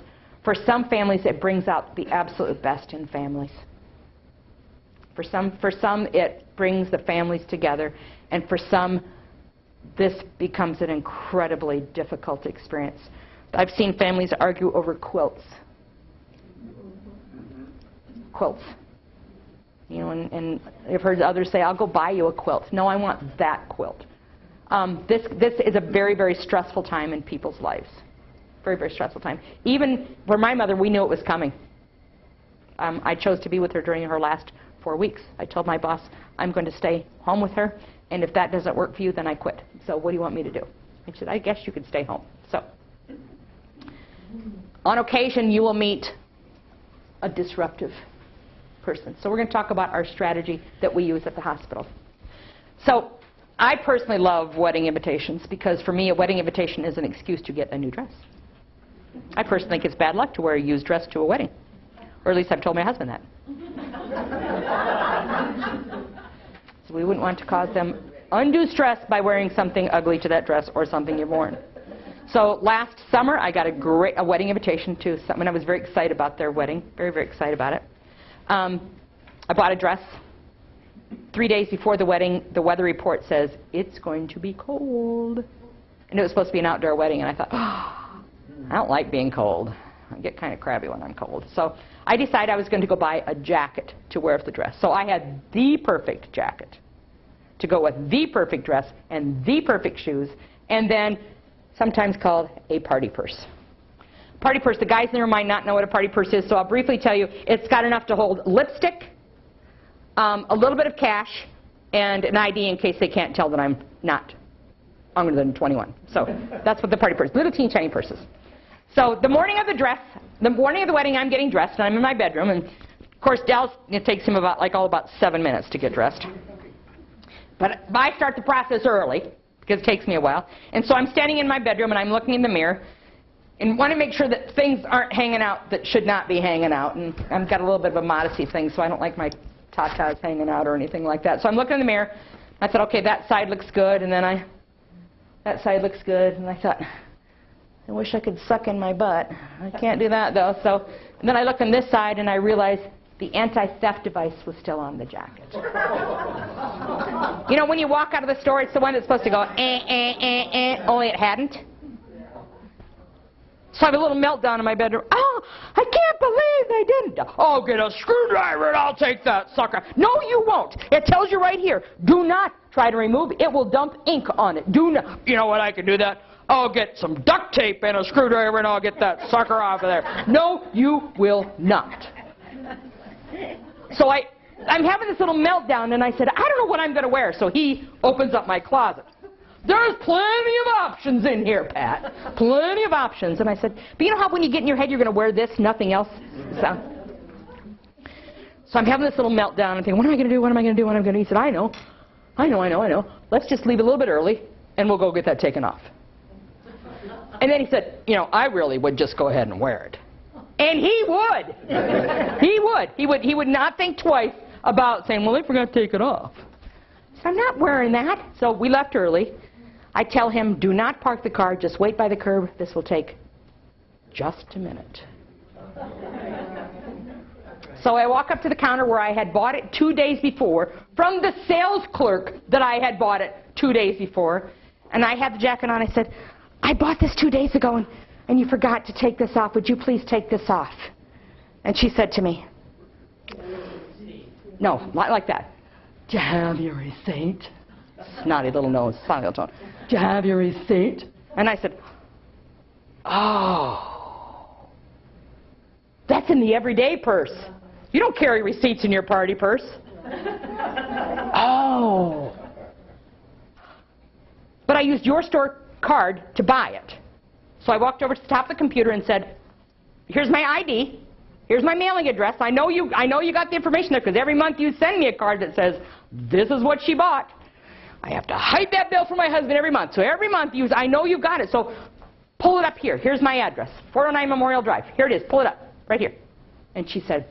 for some families, it brings out the absolute best in families. For some, it brings the families together, and for some, this becomes an incredibly difficult experience. I've seen families argue over quilts. Quilts. You know, and I've heard others say, I'll go buy you a quilt. No, I want that quilt. This is a very, very stressful time in people's lives. Very, very stressful time. Even for my mother, we knew it was coming. I chose to be with her during her last 4 weeks. I told my boss, I'm going to stay home with her, and if that doesn't work for you, then I quit. So what do you want me to do? I said, I guess you could stay home. So on occasion, you will meet a disruptive person. So we're going to talk about our strategy that we use at the hospital. So I personally love wedding invitations because for me a wedding invitation is an excuse to get a new dress. I personally think it's bad luck to wear a used dress to a wedding. Or at least I've told my husband that. So we wouldn't want to cause them undue stress by wearing something ugly to that dress or something you've worn. So last summer I got a wedding invitation to someone. I was very excited about their wedding. Very, very excited about it. I bought a dress. 3 days before the wedding, the weather report says, it's going to be cold. And it was supposed to be an outdoor wedding, and I thought, oh, I don't like being cold. I get kind of crabby when I'm cold. So I decided I was going to go buy a jacket to wear with the dress. So I had the perfect jacket to go with the perfect dress and the perfect shoes, and then sometimes called a party purse. Party purse, the guys in there might not know what a party purse is, so I'll briefly tell you, it's got enough to hold lipstick, a little bit of cash, and an ID in case they can't tell that I'm not younger than 21. So that's what the party purse, little teeny tiny purses. So the morning of the wedding, I'm getting dressed, and I'm in my bedroom, and of course, it takes him about 7 minutes to get dressed. But I start the process early, because it takes me a while. And so I'm standing in my bedroom, and I'm looking in the mirror, and want to make sure that things aren't hanging out that should not be hanging out. And I've got a little bit of a modesty thing, so I don't like my tatas hanging out or anything like that. So I'm looking in the mirror. I thought, okay, that side looks good, and then that side looks good, and I thought, I wish I could suck in my butt. I can't do that, though. So and then I look on this side, and I realize the anti-theft device was still on the jacket. You know, when you walk out of the store, it's the one that's supposed to go, only it hadn't. So I have a little meltdown in my bedroom. Oh, I can't believe they didn't. I'll get a screwdriver and I'll take that sucker. No, you won't. It tells you right here, do not try to remove it. It will dump ink on it. Do not. You know what, I can do that. I'll get some duct tape and a screwdriver and I'll get that sucker off of there. No, you will not. So I'm having this little meltdown, and I said, I don't know what I'm going to wear. So he opens up my closet. There's plenty of options in here, Pat. Plenty of options. And I said, but you know how when you get in your head you're going to wear this, nothing else? So I'm having this little meltdown and thinking, what am I going to do? What am I going to do? What am I going to do? He said, I know. Let's just leave a little bit early, and we'll go get that taken off. And then he said, you know, I really would just go ahead and wear it. And he would. He would not think twice about saying, well, if we're going to take it off. So I'm not wearing that. So we left early. I tell him, do not park the car. Just wait by the curb. This will take just a minute. So I walk up to the counter where I had bought it 2 days before from the sales clerk that I had bought it 2 days before. And I had the jacket on. I said, I bought this 2 days ago, and you forgot to take this off. Would you please take this off? And she said to me, no, not like that. Do you have your receipt? Snotty little nose, snotty little tone. Do you have your receipt? And I said, oh, that's in the everyday purse. You don't carry receipts in your party purse. Oh. But I used your store card to buy it. So I walked over to the top of the computer and said, here's my ID. Here's my mailing address. I know you got the information there because every month you send me a card that says, this is what she bought. I have to hide that bill from my husband every month. So every month I know you've got it. So pull it up here. Here's my address, 409 Memorial Drive. Here it is. Pull it up, right here. And she said,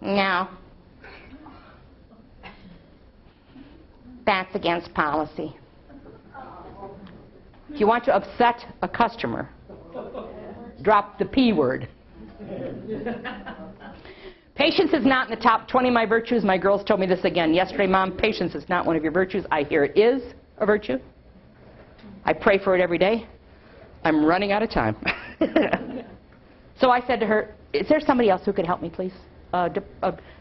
no. That's against policy. If you want to upset a customer, drop the P word. Patience is not in the top 20 of my virtues. My girls told me this again yesterday. Mom, patience is not one of your virtues. I hear it is a virtue. I pray for it every day. I'm running out of time. So I said to her, is there somebody else who could help me, please? A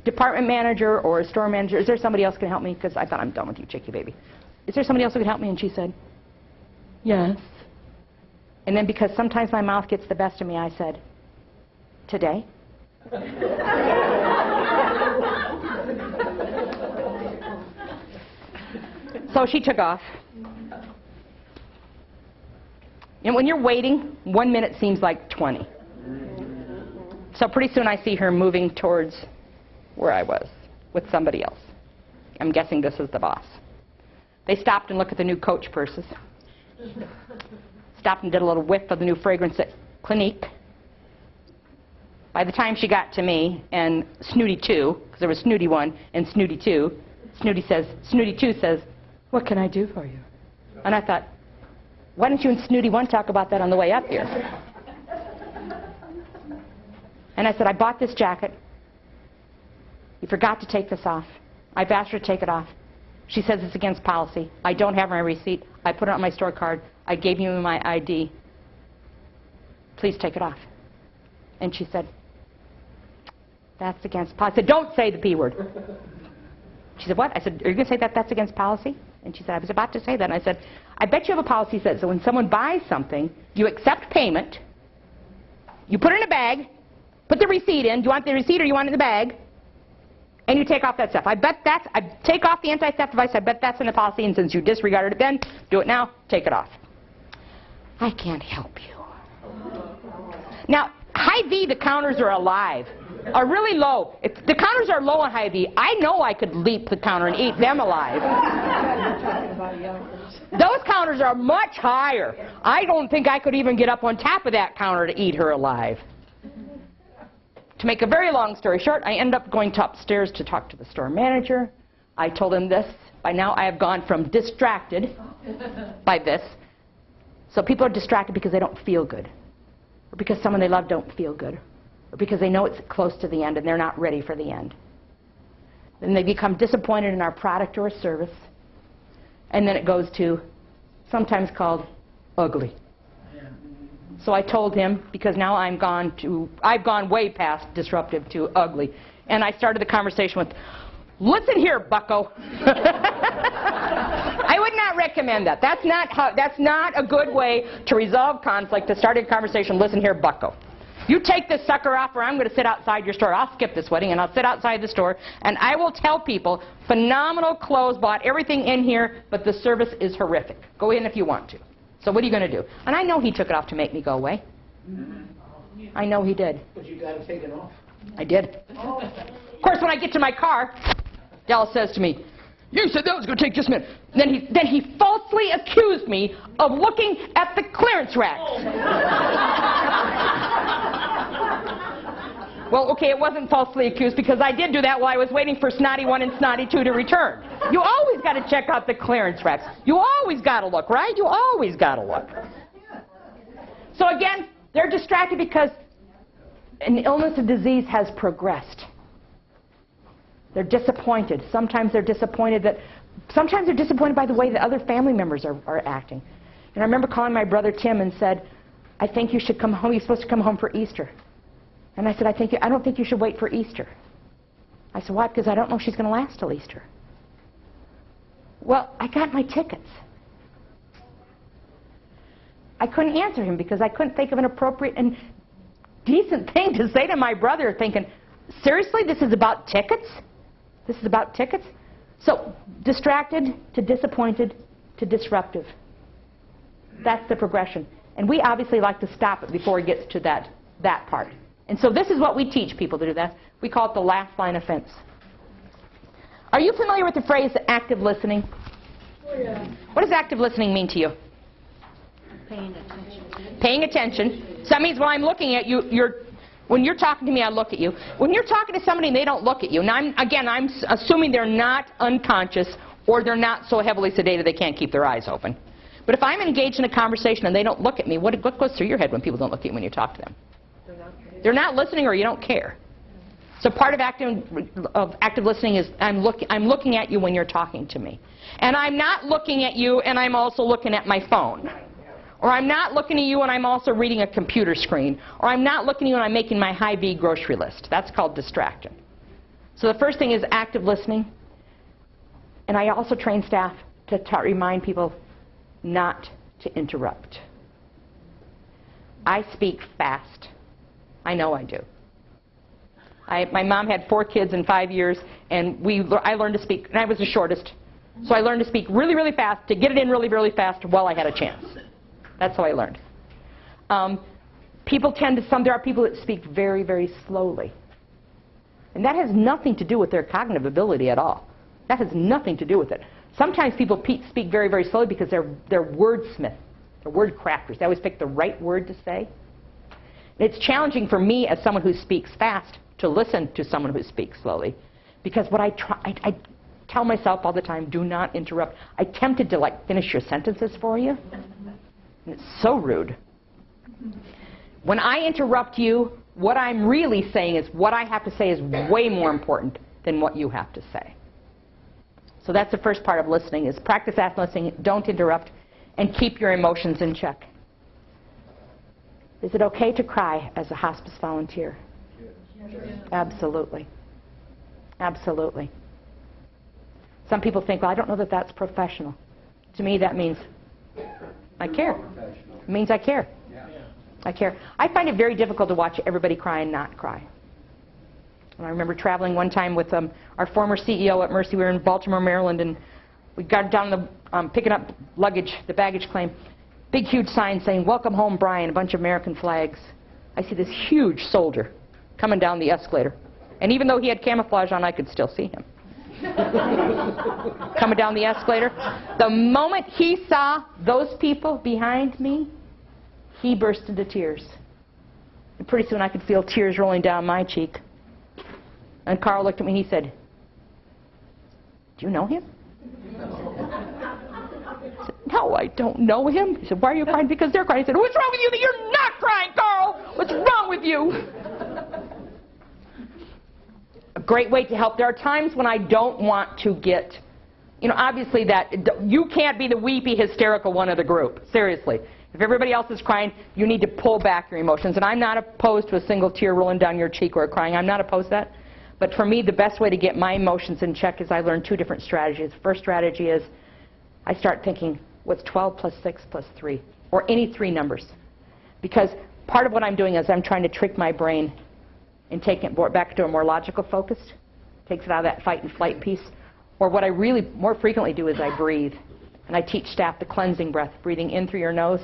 department manager or a store manager. Is there somebody else who can help me? Because I thought, I'm done with you, Chicky baby. Is there somebody else who could help me? And she said, yes. And then because sometimes my mouth gets the best of me, I said, today? So she took off. And when you're waiting, 1 minute seems like 20. So pretty soon I see her moving towards where I was with somebody else. I'm guessing this is the boss. They stopped and looked at the new Coach purses. Stopped and did a little whiff of the new fragrance at Clinique. By the time she got to me and Snooty 2, because there was Snooty 1 and Snooty 2, Snooty 2 says, "What can I do for you?" And I thought, why don't you and Snooty 1 talk about that on the way up here? And I said, "I bought this jacket. You forgot to take this off. I've asked her to take it off. She says it's against policy. I don't have my receipt. I put it on my store card. I gave you my ID. Please take it off." And she said, "That's against policy." I said, "Don't say the P word." She said, "What?" I said, "Are you going to say that that's against policy?" And she said, "I was about to say that." And I said, "I bet you have a policy that says that when someone buys something, you accept payment, you put it in a bag, put the receipt in. Do you want the receipt or you want it in the bag? And you take off that stuff. I bet that's, I take off the anti-theft device. I bet that's in the policy. And since you disregarded it then, do it now. Take it off." I can't help you. Now, Hy-Vee, the counters are alive, are really low. If the counters are low on Hy-Vee, I know I could leap the counter and eat them alive. Those counters are much higher. I don't think I could even get up on top of that counter to eat her alive. To make a very long story short, I ended up going upstairs to talk to the store manager. I told him this. By now I have gone from distracted by this. So people are distracted because they don't feel good, or because someone they love don't feel good, or because they know it's close to the end and they're not ready for the end. Then they become disappointed in our product or service, and then it goes to sometimes called ugly. So I told him, because now I've gone way past disruptive to ugly, and I started the conversation with, "Listen here, bucko." I would not recommend that. That's not a good way to resolve conflict, to start a conversation. "Listen here, bucko. You take this sucker off or I'm going to sit outside your store. I'll skip this wedding and I'll sit outside the store and I will tell people, phenomenal clothes, bought everything in here, but the service is horrific. Go in if you want to. So what are you going to do?" And I know he took it off to make me go away. I know he did. But you got to take it off. I did. Of course, when I get to my car, Dallas says to me, "You said that was going to take just a minute." Then he falsely accused me of looking at the clearance racks. Well, okay, it wasn't falsely accused because I did do that while I was waiting for Snotty 1 and Snotty 2 to return. You always got to check out the clearance racks. You always got to look, right? You always got to look. So again, they're distracted because an illness or disease has progressed. They're disappointed. Sometimes they're disappointed by the way that other family members are acting. And I remember calling my brother Tim and said, "I think you should come home. You're supposed to come home for Easter." And I said, I don't think you should wait for Easter." I said, "Why?" "Because I don't know if she's going to last till Easter." Well, I got my tickets. I couldn't answer him because I couldn't think of an appropriate and decent thing to say to my brother, thinking, seriously, this is about tickets? This is about tickets? So, distracted to disappointed to disruptive. That's the progression. And we obviously like to stop it before it gets to that part. And so this is what we teach people to do that. We call it the last line of fence. Are you familiar with the phrase active listening? Oh, yeah. What does active listening mean to you? Paying attention. Paying attention. So that means when I'm looking at you, when you're talking to me, I look at you. When you're talking to somebody and they don't look at you, and I'm assuming they're not unconscious or they're not so heavily sedated they can't keep their eyes open. But if I'm engaged in a conversation and they don't look at me, what goes through your head when people don't look at you when you talk to them? They're not listening or you don't care. So part of active listening is I'm looking at you when you're talking to me. And I'm not looking at you and I'm also looking at my phone. Or I'm not looking at you and I'm also reading a computer screen. Or I'm not looking at you and I'm making my Hy-Vee grocery list. That's called distraction. So the first thing is active listening. And I also train staff to remind people not to interrupt. I speak fast. I know I do. My mom had 4 kids in 5 years, and I learned to speak, and I was the shortest. So I learned to speak really, really fast, to get it in really, really fast while I had a chance. That's how I learned. There are people that speak very, very slowly. And that has nothing to do with their cognitive ability at all. That has nothing to do with it. Sometimes people speak very, very slowly because they're wordsmiths. They're word crafters. They always pick the right word to say. And it's challenging for me as someone who speaks fast to listen to someone who speaks slowly. Because what I tell myself all the time, do not interrupt. I'm tempted to like finish your sentences for you. And it's so rude. When I interrupt you, what I'm really saying is what I have to say is way more important than what you have to say. So that's the first part of listening, is practice active listening, don't interrupt, and keep your emotions in check. Is it okay to cry as a hospice volunteer? Yes. Absolutely. Absolutely. Some people think, well, I don't know that that's professional. To me, that means I care. It means I care. I care. I find it very difficult to watch everybody cry and not cry. And I remember traveling one time with our former CEO at Mercy. We were in Baltimore, Maryland, and we got down picking up luggage, the baggage claim. Big, huge sign saying, "Welcome home, Brian," a bunch of American flags. I see this huge soldier coming down the escalator. And even though he had camouflage on, I could still see him. Coming down the escalator. The moment he saw those people behind me, he burst into tears. And pretty soon I could feel tears rolling down my cheek. And Carl looked at me and he said, "Do you know him?" I said, "No, I don't know him." He said, "Why are you crying?" "Because they're crying." He said, "What's wrong with you that you're not crying, Carl? What's wrong with you?" A great way to help. There are times when I don't want to get, obviously that you can't be the weepy, hysterical one of the group. Seriously. If everybody else is crying, you need to pull back your emotions. And I'm not opposed to a single tear rolling down your cheek or crying. I'm not opposed to that. But for me, the best way to get my emotions in check is I learned 2 different strategies. The first strategy is I start thinking, what's 12 plus 6 plus 3? Or any 3 numbers. Because part of what I'm doing is I'm trying to trick my brain and take it back to a more logical focus. Takes it out of that fight and flight piece. Or what I really more frequently do is I breathe. And I teach staff the cleansing breath, breathing in through your nose,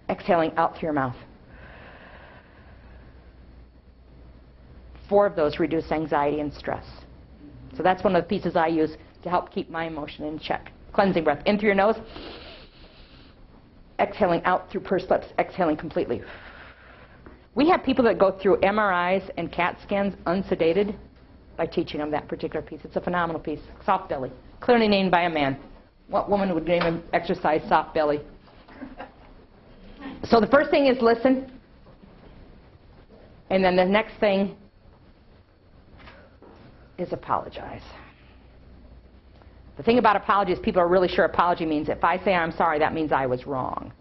exhaling out through your mouth. 4 of those reduce anxiety and stress. So that's one of the pieces I use to help keep my emotion in check. Cleansing breath, in through your nose, exhaling out through pursed lips, exhaling completely. We have people that go through MRIs and CAT scans unsedated by teaching them that particular piece. It's a phenomenal piece. Soft belly, clearly named by a man. What woman would name an exercise soft belly? So the first thing is listen. And then the next thing is apologize. The thing about apology is people are really sure apology means if I say I'm sorry, that means I was wrong.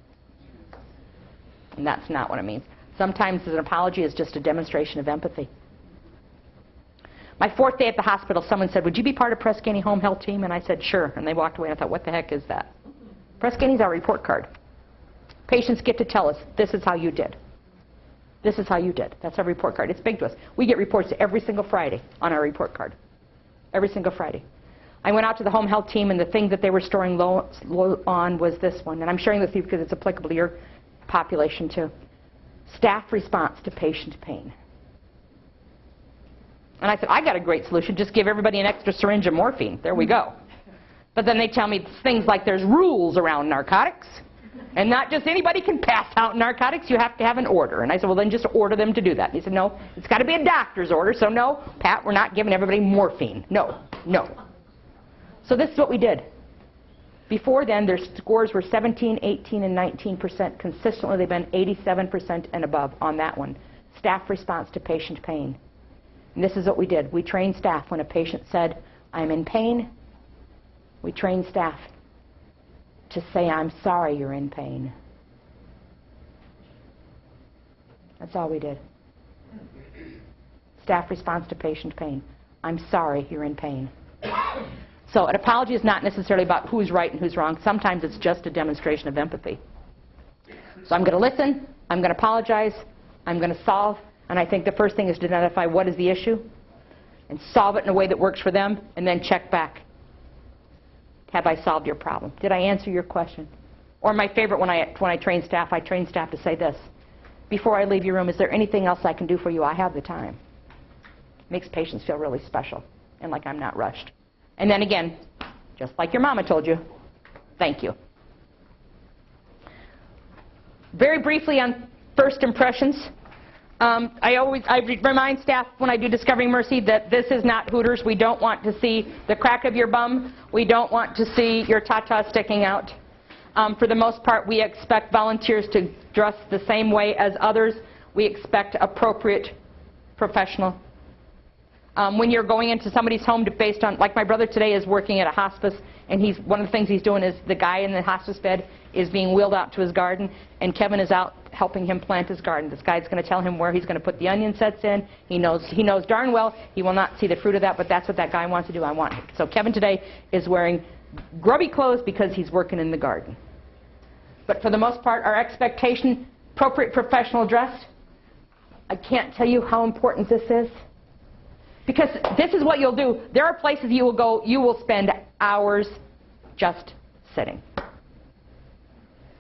And that's not what it means. Sometimes an apology is just a demonstration of empathy. My 4th day at the hospital, someone said, "Would you be part of Press Ganey Home Health Team?" And I said, "Sure." And they walked away and I thought, what the heck is that? Press Ganey's our report card. Patients get to tell us, this is how you did. This is how you did. That's our report card. It's big to us. We get reports every single Friday on our report card. Every single Friday. I went out to the home health team, and the thing that they were storing low on was this one. And I'm sharing this with you because it's applicable to your population too. Staff response to patient pain. And I said, I got a great solution. Just give everybody an extra syringe of morphine. There we go. But then they tell me things like there's rules around narcotics. And not just anybody can pass out narcotics. You have to have an order. And I said, well, then just order them to do that. And he said, no, it's got to be a doctor's order. So no, Pat, we're not giving everybody morphine. No, no. So this is what we did. Before then, their scores were 17, 18, and 19%. Consistently, they've been 87% and above on that one. Staff response to patient pain. And this is what we did. We trained staff when a patient said, I'm in pain. We trained staff to say, I'm sorry you're in pain. That's all we did. Staff response to patient pain. I'm sorry you're in pain. So an apology is not necessarily about who's right and who's wrong. Sometimes it's just a demonstration of empathy. So I'm going to listen, I'm going to apologize, I'm going to solve, and I think the first thing is to identify what is the issue and solve it in a way that works for them, and then check back. Have I solved your problem? Did I answer your question? Or my favorite when I train staff to say this. before I leave your room, is there anything else I can do for you? I have the time. Makes patients feel really special and like I'm not rushed. And then again, just like your mama told you, thank you. Very briefly on first impressions. I remind staff when I do Discovering Mercy that this is not Hooters. We don't want to see the crack of your bum. We don't want to see your tata sticking out. For the most part, we expect volunteers to dress the same way as others. We expect appropriate professional. When you're going into somebody's home based on, like my brother today is working at a hospice, and one of the things he's doing is the guy in the hospice bed is being wheeled out to his garden, and Kevin is out helping him plant his garden. This guy's going to tell him where he's going to put the onion sets in. He knows darn well he will not see the fruit of that, but that's what that guy wants to do. So Kevin today is wearing grubby clothes because he's working in the garden. But for the most part, our expectation, appropriate professional dress, I can't tell you how important this is. Because this is what you'll do. There are places you will go, you will spend hours just sitting.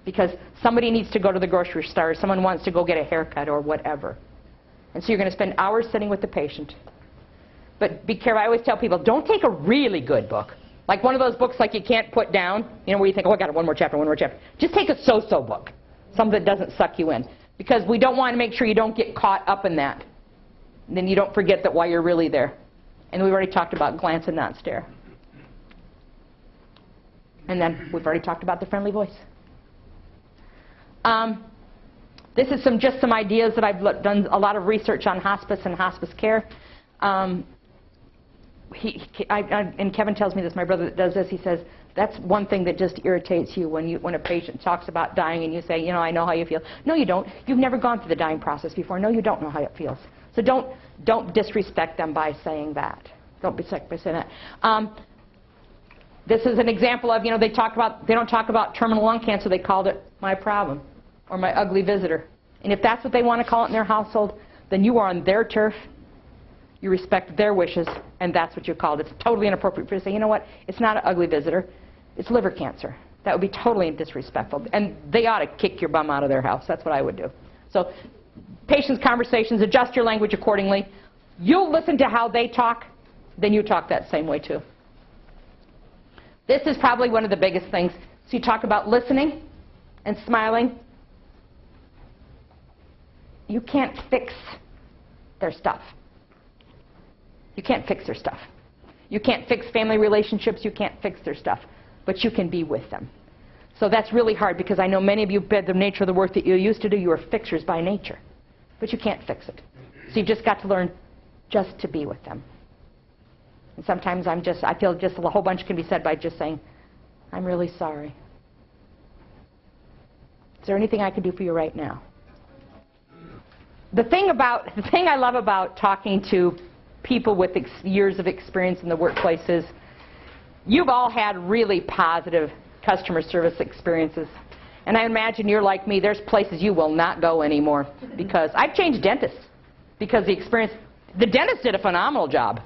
Because somebody needs to go to the grocery store, or someone wants to go get a haircut or whatever. And so you're going to spend hours sitting with the patient. But be careful. I always tell people, don't take a really good book. Like one of those books like you can't put down, where you think, oh, I got it, one more chapter, one more chapter. Just take a so-so book, something that doesn't suck you in. Because we don't want to make sure you don't get caught up in that. And then you don't forget that why you're really there. And we've already talked about glance and not stare. And then we've already talked about the friendly voice. This is just some ideas that I've done a lot of research on hospice and hospice care. And Kevin tells me this, my brother that does this, he says, that's one thing that just irritates you when a patient talks about dying and you say, I know how you feel. No, you don't. You've never gone through the dying process before. No, you don't know how it feels. So don't disrespect them by saying that. Don't be sick by saying that. This is an example of, they don't talk about terminal lung cancer. They called it my problem or my ugly visitor. And if that's what they want to call it in their household, then you are on their turf. You respect their wishes, and that's what you called it. It's totally inappropriate for you to say, you know what, it's not an ugly visitor. It's liver cancer. That would be totally disrespectful. And they ought to kick your bum out of their house. That's what I would do. So patients' conversations, adjust your language accordingly. You'll listen to how they talk, then you talk that same way too. This is probably one of the biggest things. So you talk about listening and smiling. You can't fix their stuff. You can't fix their stuff. You can't fix family relationships. You can't fix their stuff. But you can be with them. So that's really hard because I know many of you, by the nature of the work that you used to do, you are fixers by nature. But you can't fix it. So you've just got to learn just to be with them. And sometimes I feel just a whole bunch can be said by just saying, I'm really sorry. Is there anything I can do for you right now? The thing I love about talking to people with years of experience in the workplace is you've all had really positive customer service experiences. And I imagine you're like me. There's places you will not go anymore because I've changed dentists because the dentist did a phenomenal job.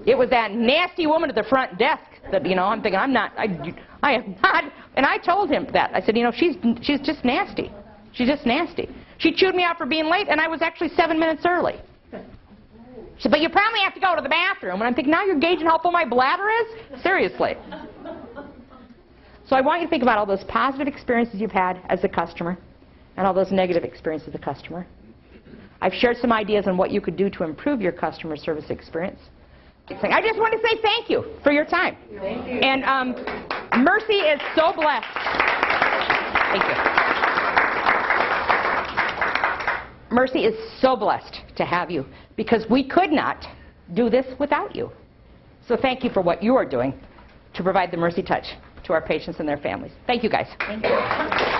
It was that nasty woman at the front desk that, I'm thinking, I am not, and I told him that. I said, she's just nasty. She's just nasty. She chewed me out for being late, and I was actually 7 minutes early. She said, but you probably have to go to the bathroom. And I'm thinking, now you're gauging how full my bladder is? Seriously. So I want you to think about all those positive experiences you've had as a customer and all those negative experiences as a customer. I've shared some ideas on what you could do to improve your customer service experience. I just want to say thank you for your time. Thank you. And Mercy is so blessed. Thank you. Mercy is so blessed to have you because we could not do this without you. So thank you for what you are doing to provide the Mercy touch to our patients and their families. Thank you, guys. Thank you.